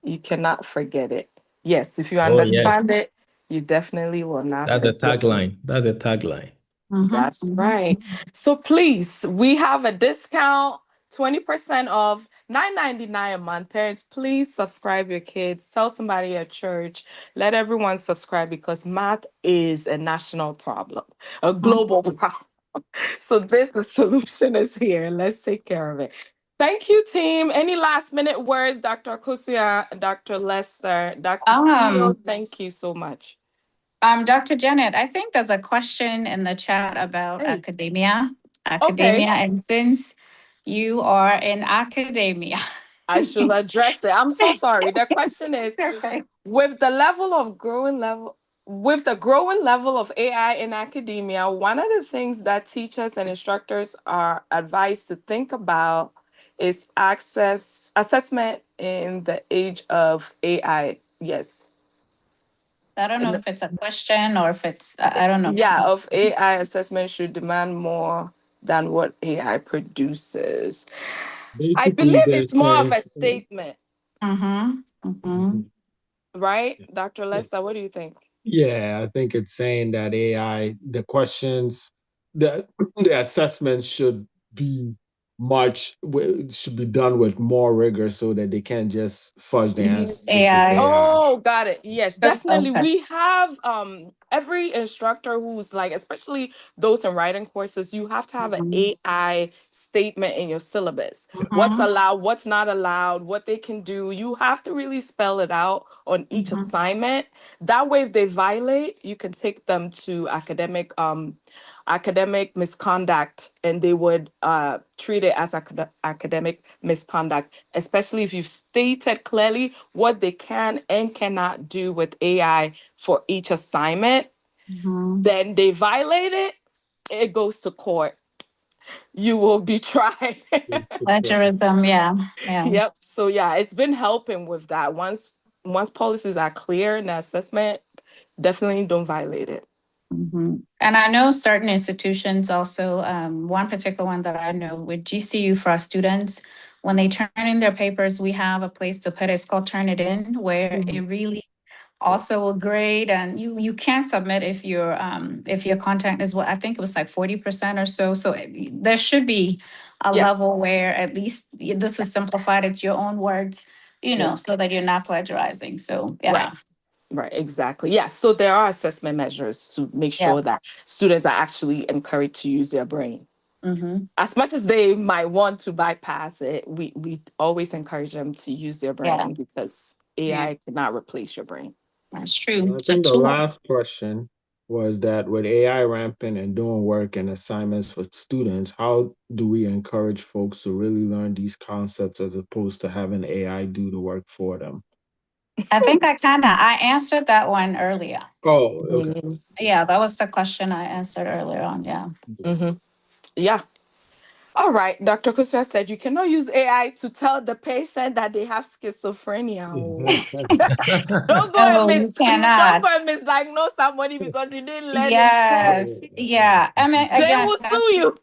you cannot forget it. Yes, if you Oh yes, understand it, you definitely will not that's a forget. tagline. That's a tagline. That's right. So please, we have a discount, 20% off, $9.99 a month. Parents, please subscribe your kids. Tell somebody at church. Let everyone subscribe because math is a national problem, a global problem. So the solution is here. Let's take care of it. Thank you, team. Any last minute words, Dr. Kusuya, Dr. Lester, Dr. Theo? Thank you so much. Dr. Janet, I think there's a question in the chat about Hey. academia. Okay. And since you are in academia, I should address it. I'm so sorry. The question is okay. with the growing level of AI in academia, one of the things that teachers and instructors are advised to think about is assessment in the age of AI. Yes. I don't know And if it's a question or if it's, I don't know. yeah, of AI assessment should demand more than what AI produces. I Basically, believe they're it's more of saying, a statement, right? Dr. Lester, what do you think? yeah, I think it's saying that AI, the questions, the assessments should be done with more rigor so that they can't just fudge the answers Use with AI. AI. Oh, got it. Yes, So, definitely. okay. We have every instructor who's like, especially those in writing courses, you have to have an AI statement in your syllabus. What's allowed, what's not allowed, what they can do. You have to really spell it out on each assignment. That way, if they violate, you can take them to academic misconduct and they would treat it as academic misconduct, especially if you've stated clearly what they can and cannot do with AI for each assignment. Then they violate it, it goes to court. you will be tried. Plagiarism, yeah. Yep. So yeah, it's been helping with that. Once policies are clear in the assessment, definitely don't violate it. And I know certain institutions also, one particular one that I know with GCU for our students, when they turn in their papers, we have a place to put it. It's called Turnitin, where it really also will grade, and you can't submit if your content is what I think it was like 40% or so. So there should be a Yes. level where at least this is simplified. It's your own words, Yes. so that you're not plagiarizing. So yeah. Right. Right, exactly. Yeah. So there are assessment measures to make Yeah. sure that students are actually encouraged to use their brain. As much as they might want to bypass it, we always encourage them to use their brain because AI cannot replace your brain. That's And true. I It's a think the tool. last question was that with AI rampant and doing work and assignments for students, how do we encourage folks to really learn these concepts as opposed to having AI do the work for them? I think I answered that one earlier. Oh, okay. Yeah, that was the question I answered earlier on. Yeah. Yeah. All right. Dr. Kuswa said you cannot use AI to tell the patient that they have schizophrenia. Don't go and Oh, you cannot. misdiagnose somebody because you didn't learn in school. Yes. Yeah. I mean, They again, will sue you.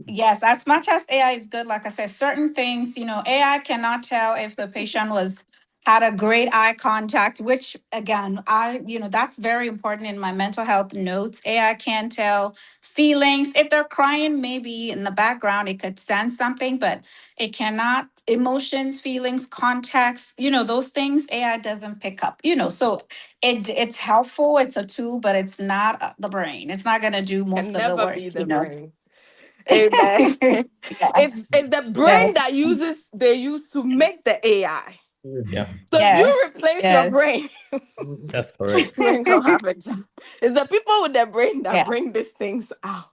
yes, as much as AI is good, like I said, certain things, AI cannot tell if the patient had a great eye contact, which again, that's very important in my mental health notes. AI can tell feelings. If they're crying, maybe in the background, it could sense something, but it cannot emotions, feelings, context, those things AI doesn't pick up, so it's helpful. It's a tool, but it's not the brain. It's not going to do most Can of the never work, be the brain. Amen. Yeah. It's the Yeah. brain they use to make the AI. Yeah, So if you Yes. replace your Yes. brain, that's correct. you ain't gonna have a job. It's the people with the brain that Yeah. bring these things out.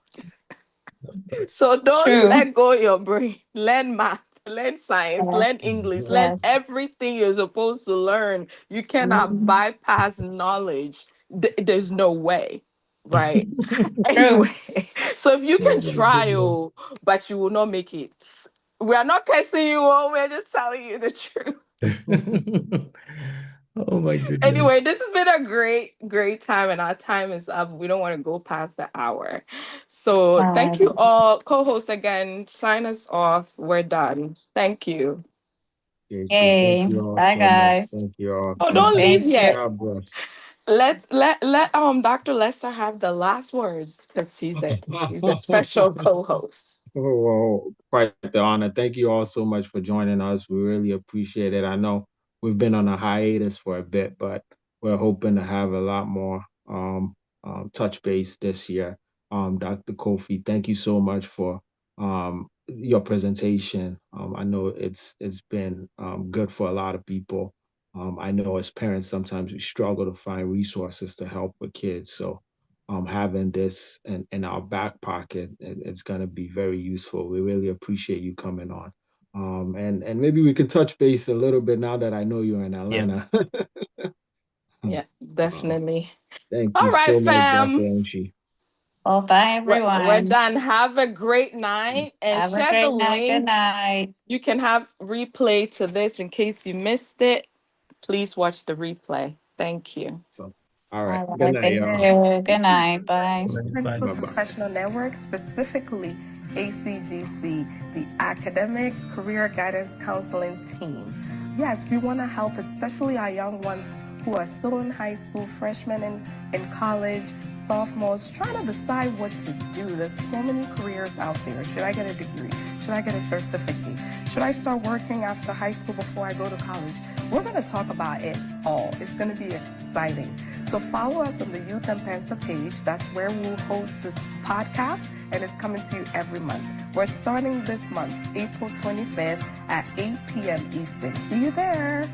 That's correct. So don't True. let go of your brain. Learn math, learn science, learn Yes. English, learn Yes. everything you're supposed to learn. You cannot Mhm. bypass knowledge. There's no way, right? True. Anyway, so if you can try, but you will not make it. We are not cursing you, we're just telling you the truth. Oh my goodness. Anyway, this has been a great time, and our time is up. We don't want to go past the hour. So thank you all. Co-hosts again, sign us off. We're done. Thank you. Thank Hey. you all Bye, so much. guys. Thank you all. Oh, God don't leave bless. Thank you. yet. God bless. Let Dr. Lester have the last words because he's the special co-host. Well, quite the honor. Thank you all so much for joining us. We really appreciate it. I know we've been on a hiatus for a bit, but we're hoping to have a lot more touch base this year. Dr. Kofi, thank you so much for your presentation. I know it's been good for a lot of people. I know as parents, sometimes we struggle to find resources to help with kids. So having this in our back pocket, it's going to be very useful. We really appreciate you coming on. And maybe we can touch base a little bit now that I know you're in Atlanta. Yeah, definitely. Thank All you right, so much, Dr. fam. Onshi. Well, bye, We're everyone. done. Have a great night and Have a share the great night. Good link. night. You can have replay to this in case you missed it. Please watch the replay. Thank you. So, all right. All Good right. night, Thank y'all. you. Good night. Bye. Bye. Principals Bye-bye. Professional Network, specifically ACGC, the Academic Career Guidance Counseling Team. Yes, we want to help, especially our young ones who are still in high school, freshmen in college, sophomores, trying to decide what to do. There's so many careers out there. Should I get a degree? Should I get a certificate? Should I start working after high school before I go to college? We're going to talk about it all. It's going to be exciting. So follow us on the Youth and Pensa page. That's where we'll host this podcast, and it's coming to you every month. We're starting this month, April 25th at 8 p.m. Eastern. See you there.